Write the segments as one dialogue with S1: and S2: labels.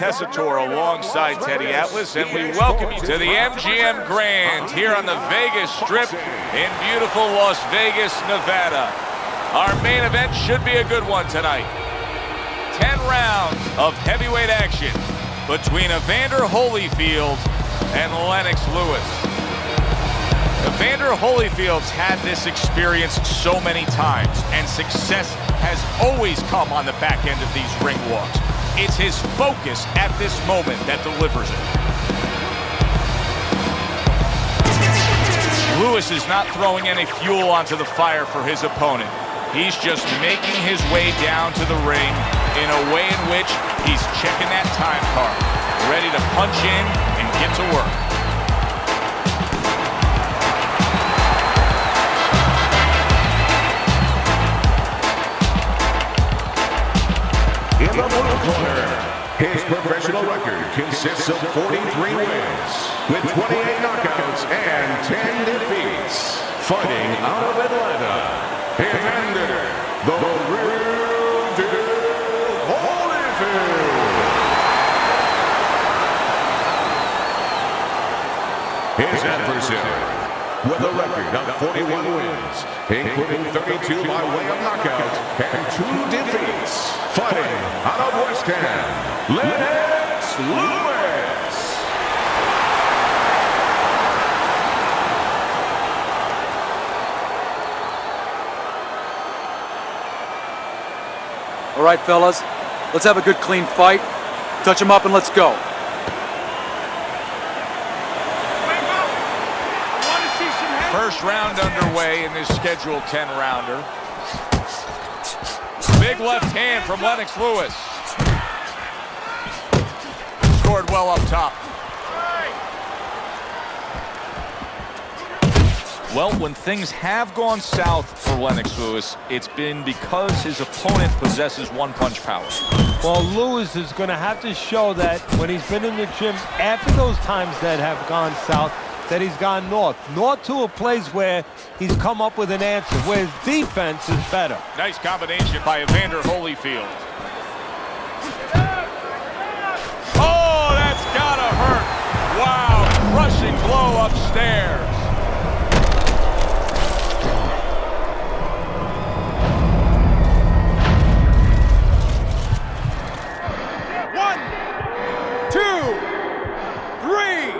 S1: Tessitore alongside Teddy Atlas, and we welcome you to the MGM Grand here on the Vegas Strip in beautiful Las Vegas, Nevada. Our main event should be a good one tonight. 10 rounds of heavyweight action between Evander Holyfield and Lennox Lewis. Evander Holyfield's had this experience so many times, and success has always come on the back end of these ring walks. It's his focus at this moment that delivers it. Lewis is not throwing any fuel onto the fire for his opponent. He's just making his way down to the ring in a way in which he's checking that time card, ready to punch in and get to work.
S2: In the blue corner, his professional record consists of 43 wins, with 28 knockouts and 10 defeats. Fighting out of Atlanta, Evander, the real deal Holyfield. His adversary, with a record of 41 wins, including 32 by way of knockout and 2 defeats. Fighting out of West Ham, Lennox Lewis.
S3: All right, fellas, let's have a good, clean fight. Touch him up and let's go.
S1: First round underway in this scheduled 10-rounder. Big left hand from Lennox Lewis. Scored well up top. Well, when things have gone south for Lennox Lewis, it's been because his opponent possesses one-punch power.
S4: Well, Lewis is going to have to show that when he's been in the gym after those times that have gone south, that he's gone north to a place where he's come up with an answer, where his defense is better.
S1: Nice combination by Evander Holyfield. Oh, that's gotta hurt. Wow, crushing blow upstairs. One, two, three.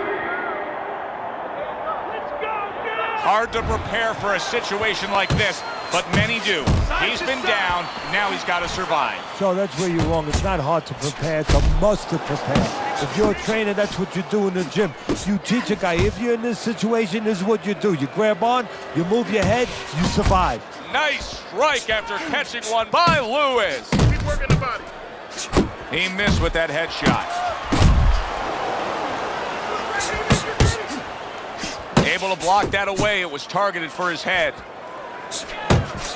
S1: Hard to prepare for a situation like this, but many do. He's been down, now he's got to survive.
S4: So that's where you're wrong. It's not hard to prepare, it's a must to prepare. If you're a trainer, that's what you do in the gym. You teach a guy, if you're in this situation, this is what you do. You grab on, you move your head, you survive.
S1: Nice strike after catching one by Lewis.
S2: Keep working the body.
S1: He missed with that headshot. Able to block that away. It was targeted for his head.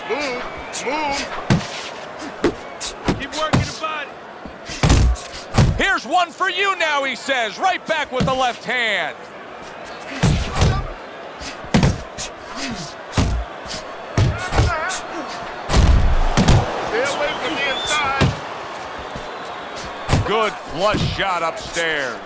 S2: Move.
S4: Keep working the body.
S1: Here's one for you now, he says. Right back with the left hand.
S2: Stay away from the inside.
S1: Good flush shot upstairs.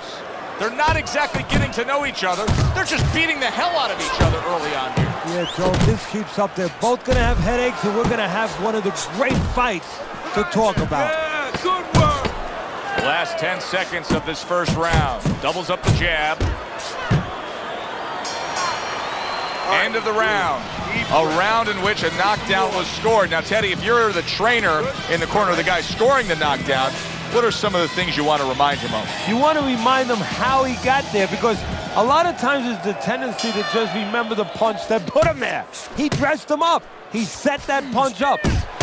S1: They're not exactly getting to know each other. They're just beating the hell out of each other early on here.
S4: Yeah, Joe, if this keeps up, they're both going to have headaches, and we're going to have one of the great fights to talk about.
S1: Yeah, good work. Last 10 seconds of this first round. Doubles up the jab. End of the round. A round in which a knockdown was scored. Now, Teddy, if you're the trainer in the corner of the guy scoring the knockdown, what are some of the things you want to remind him of?
S4: You want to remind him how he got there, because a lot of times it's the tendency to just remember the punch that put him there. He dressed him up. He set that punch up.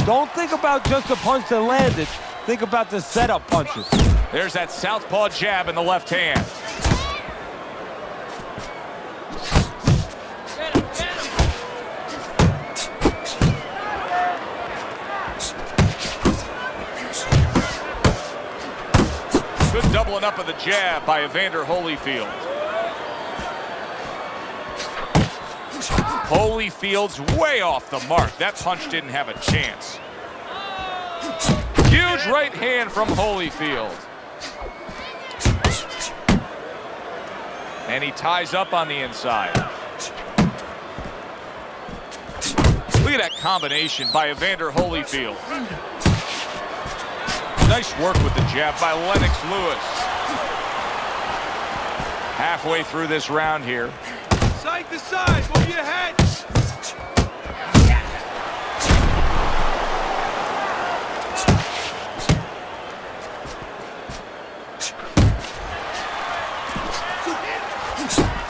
S4: Don't think about just the punch that landed. Think about the setup punches.
S1: There's that southpaw jab in the left hand. Good doubling up of the jab by Evander Holyfield. Holyfield's way off the mark. That punch didn't have a chance. Huge right hand from Holyfield. And he ties up on the inside. Look at that combination by Evander Holyfield. Nice work with the jab by Lennox Lewis. Halfway through this round here.
S4: Side to side, move your head.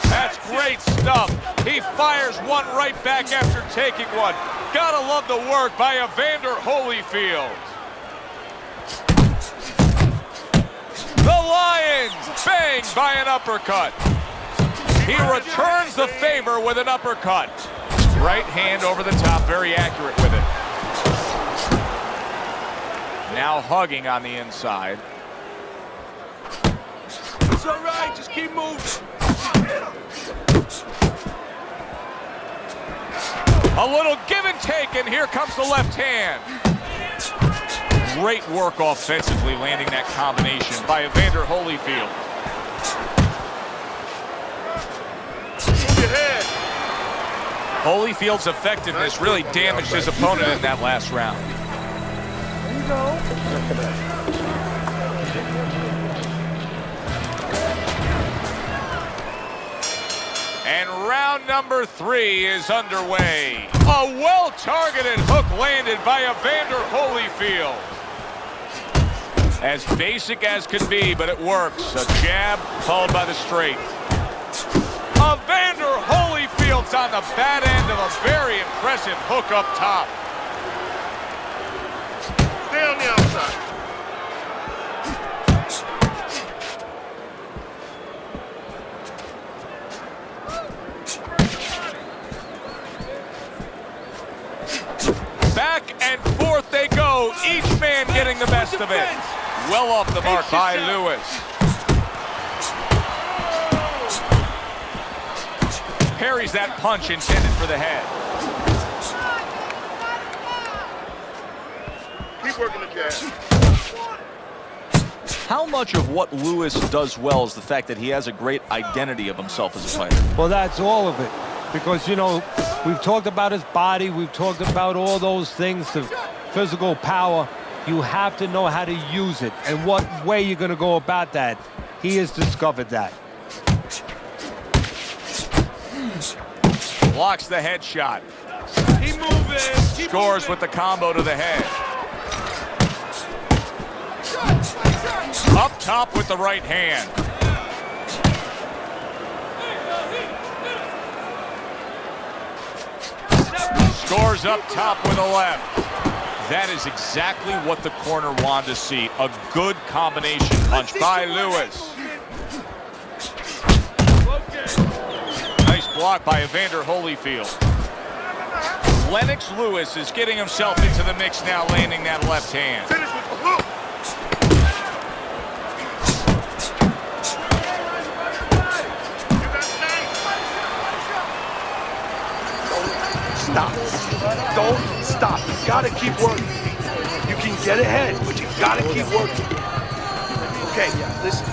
S1: That's great stuff. He fires one right back after taking one. Gotta love the work by Evander Holyfield. The Lions banged by an uppercut. He returns the favor with an uppercut. Right hand over the top, very accurate with it. Now hugging on the inside.
S4: It's all right, just keep moving.
S1: A little give and take, and here comes the left hand. Great work offensively, landing that combination by Evander Holyfield. Holyfield's effectiveness really damaged his opponent in that last round.
S4: There you go.
S1: And round number 3 is underway. A well-targeted hook landed by Evander Holyfield. As basic as could be, but it works. A jab followed by the straight. Evander Holyfield's on the bad end of a very impressive hook up top.
S5: Stay on the outside.
S1: Back and forth they go, each man getting the best of it. Well off the mark by Lewis. Parries that punch intended for the head.
S5: Keep working the jab.
S6: How much of what Lewis does well is the fact that he has a great identity of himself as a fighter?
S4: Well, that's all of it. Because, you know, we've talked about his body, we've talked about all those things, the physical power. You have to know how to use it and what way you're going to go about that. He has discovered that.
S1: Blocks the headshot.
S4: Keep moving.
S1: Scores with the combo to the head. Up top with the right hand. Scores up top with a left. That is exactly what the corner wanted to see. A good combination punch by Lewis. Nice block by Evander Holyfield. Lennox Lewis is getting himself into the mix now, landing that left hand.
S5: Finish with the hook.
S7: Stop. Don't stop. You gotta keep working. You can get ahead, but you gotta keep working. Okay, listen.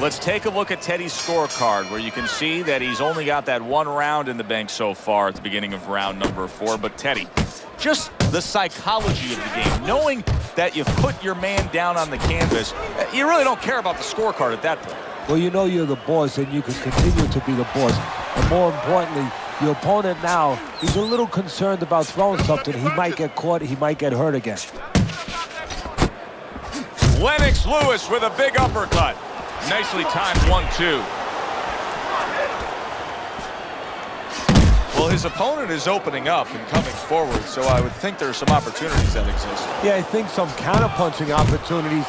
S6: Let's take a look at Teddy's scorecard, where you can see that he's only got that one round in the bank so far at the beginning of round number 4. But Teddy, just the psychology of the game, knowing that you put your man down on the canvas, you really don't care about the scorecard at that point.
S4: Well, you know you're the boss, and you can continue to be the boss. And more importantly, your opponent now, he's a little concerned about throwing something. He might get caught, he might get hurt again.
S1: Lennox Lewis with a big uppercut. Nicely timed 1-2. Well, his opponent is opening up and coming forward, so I would think there are some opportunities that exist.
S4: Yeah, I think some counter-punching opportunities.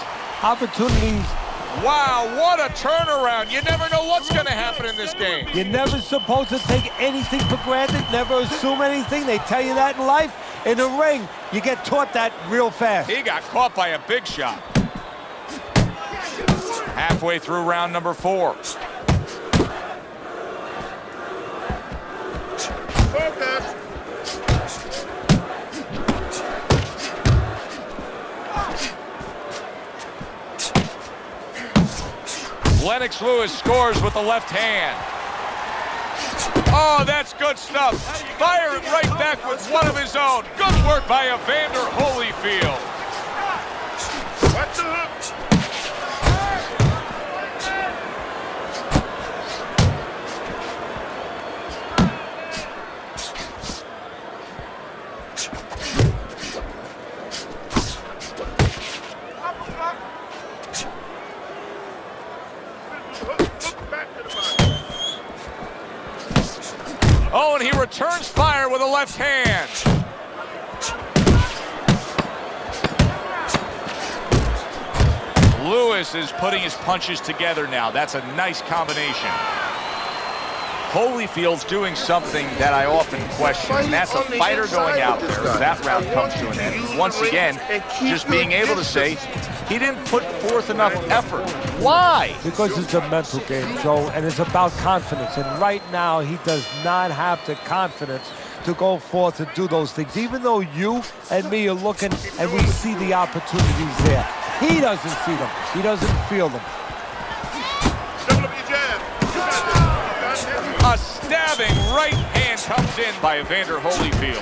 S1: Wow, what a turnaround. You never know what's going to happen in this game.
S4: You're never supposed to take anything for granted, never assume anything. They tell you that in life. In the ring, you get taught that real fast.
S1: He got caught by a big shot. Halfway through round number 4.
S5: Focus.
S1: Lennox Lewis scores with the left hand. Oh, that's good stuff. Firing right back with one of his own. Good work by Evander Holyfield.
S5: Watch the hook. Hook back to the body.
S1: Oh, and he returns fire with a left hand. Lewis is putting his punches together now. That's a nice combination. Holyfield's doing something that I often question, and that's a fighter going out there as that round comes to an end. Once again, just being able to say he didn't put forth enough effort. Why?
S4: Because it's a mental game, Joe, and it's about confidence. And right now, he does not have the confidence to go forth and do those things. Even though you and me are looking and we see the opportunities there, he doesn't see them. He doesn't feel them.
S5: Double up your jab.
S1: A stabbing right hand comes in by Evander Holyfield.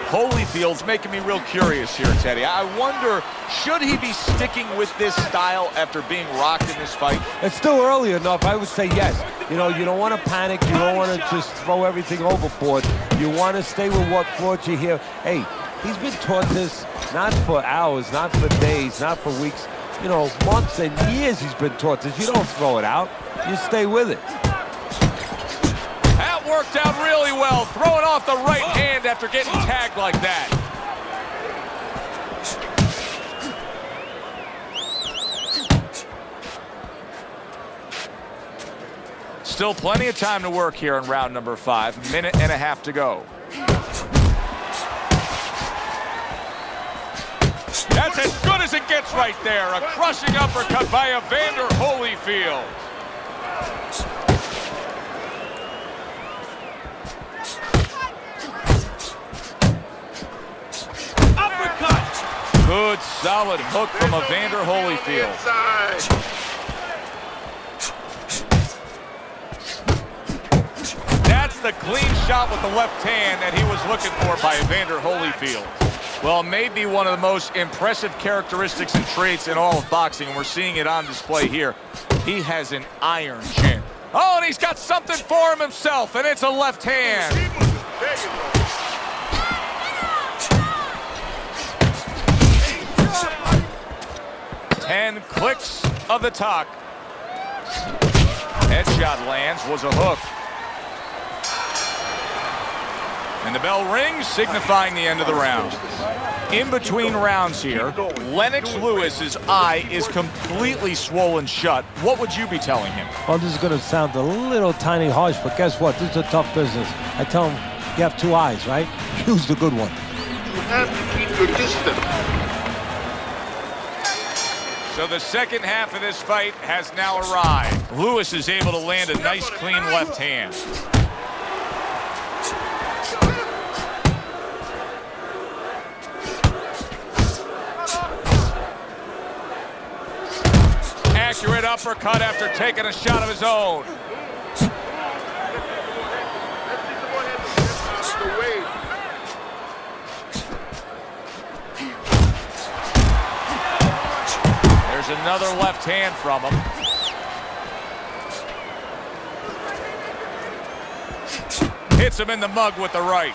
S1: Holyfield's making me real curious here, Teddy. I wonder, should he be sticking with this style after being rocked in this fight?
S4: It's still early enough. I would say yes. You know, you don't want to panic. You don't want to just throw everything overboard. You want to stay with what brought you here. Hey, he's been taught this not for hours, not for days, not for weeks. You know, months and years he's been taught this. You don't throw it out. You stay with it.
S1: That worked out really well, throwing off the right hand after getting tagged like that. Still plenty of time to work here in round number 5. Minute and a half to go. That's as good as it gets right there. A crushing uppercut by Evander Holyfield. Good, solid hook from Evander Holyfield.
S5: Inside.
S1: That's the clean shot with the left hand that he was looking for by Evander Holyfield. Well, maybe one of the most impressive characteristics and traits in all of boxing, and we're seeing it on display here. He has an iron chin. Oh, and he's got something for him himself, and it's a left hand.
S5: There you go.
S1: 10 clicks of the talk. Headshot lands, was a hook. And the bell rings, signifying the end of the round. In between rounds here, Lennox Lewis's eye is completely swollen shut. What would you be telling him?
S4: Well, this is going to sound a little tiny harsh, but guess what? This is a tough business. I tell him, you have 2 eyes, right? Use the good one.
S5: You have to keep your distance.
S1: So the second half of this fight has now arrived. Lewis is able to land a nice, clean left hand. Accurate uppercut after taking a shot of his own. There's another left hand from him. Hits him in the mug with the right.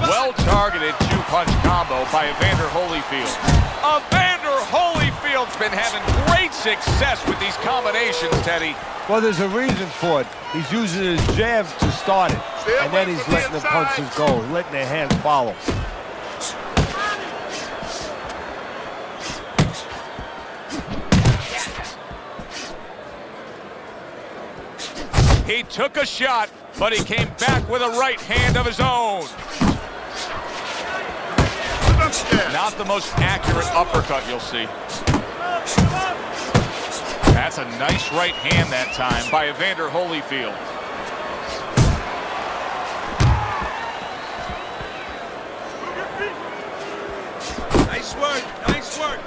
S1: Well-targeted 2-punch combo by Evander Holyfield. Evander Holyfield's been having great success with these combinations, Teddy.
S4: Well, there's a reason for it. He's using his jab to start it, and then he's letting the punches go, letting the hands follow.
S1: He took a shot, but he came back with a right hand of his own. Not the most accurate uppercut you'll see. That's a nice right hand that time by Evander Holyfield.
S3: Nice work. Nice work.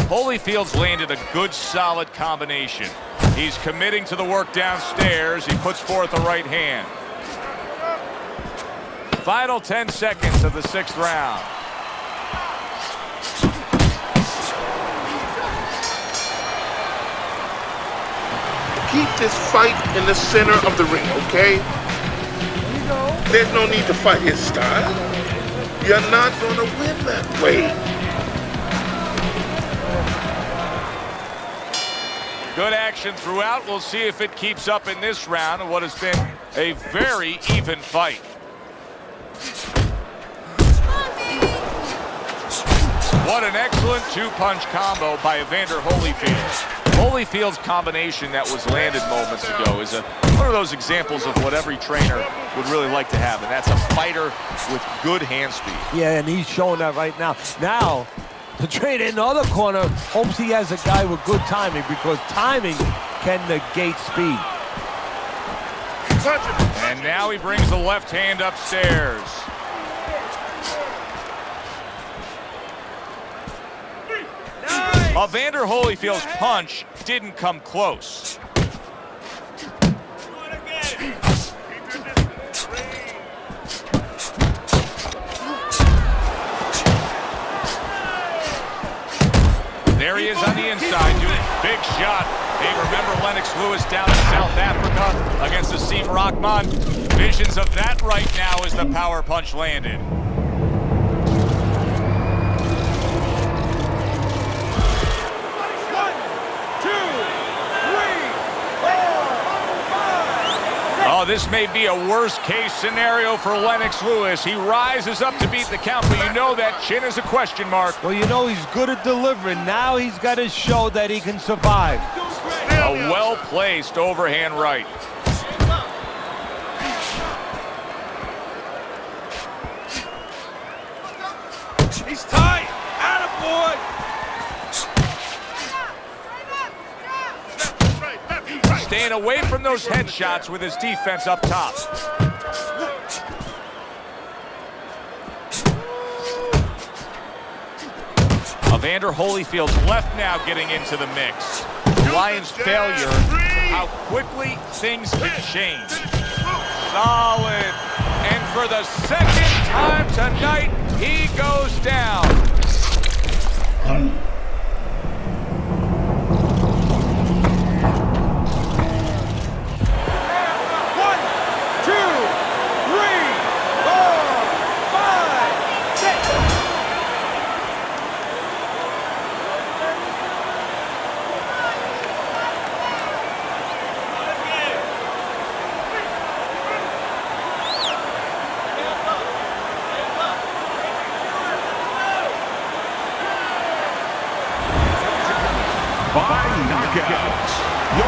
S1: Holyfield's landed a good, solid combination. He's committing to the work downstairs. He puts forth the right hand. Final 10 seconds of the 6th round.
S5: Keep this fight in the center of the ring, okay? There's no need to fight his style. You're not going to win that way.
S1: Good action throughout. We'll see if it keeps up in this round of what has been a very even fight. What an excellent two-punch combo by Evander Holyfield. Holyfield's combination that was landed moments ago is one of those examples of what every trainer would really like to have, and that's a fighter with good hand speed.
S4: Yeah, and he's showing that right now. Now, the trainer in the other corner hopes he has a guy with good timing, because timing can negate speed.
S1: And now he brings the left hand upstairs. Evander Holyfield's punch didn't come close. There he is on the inside, doing big shot. Hey, remember Lennox Lewis down in South Africa against Asim Rahman? Visions of that right now as the power punch landed. Oh, this may be a worst-case scenario for Lennox Lewis. He rises up to beat the count, but you know that chin is a question mark.
S4: Well, you know he's good at delivering. Now he's got to show that he can survive.
S1: A well-placed overhand right.
S3: He's tight. Attaboy.
S1: Staying away from those headshots with his defense up top. Evander Holyfield's left now getting into the mix. Lions' failure, how quickly things can change. Solid. And for the second time tonight, he goes down.
S2: By knockout, your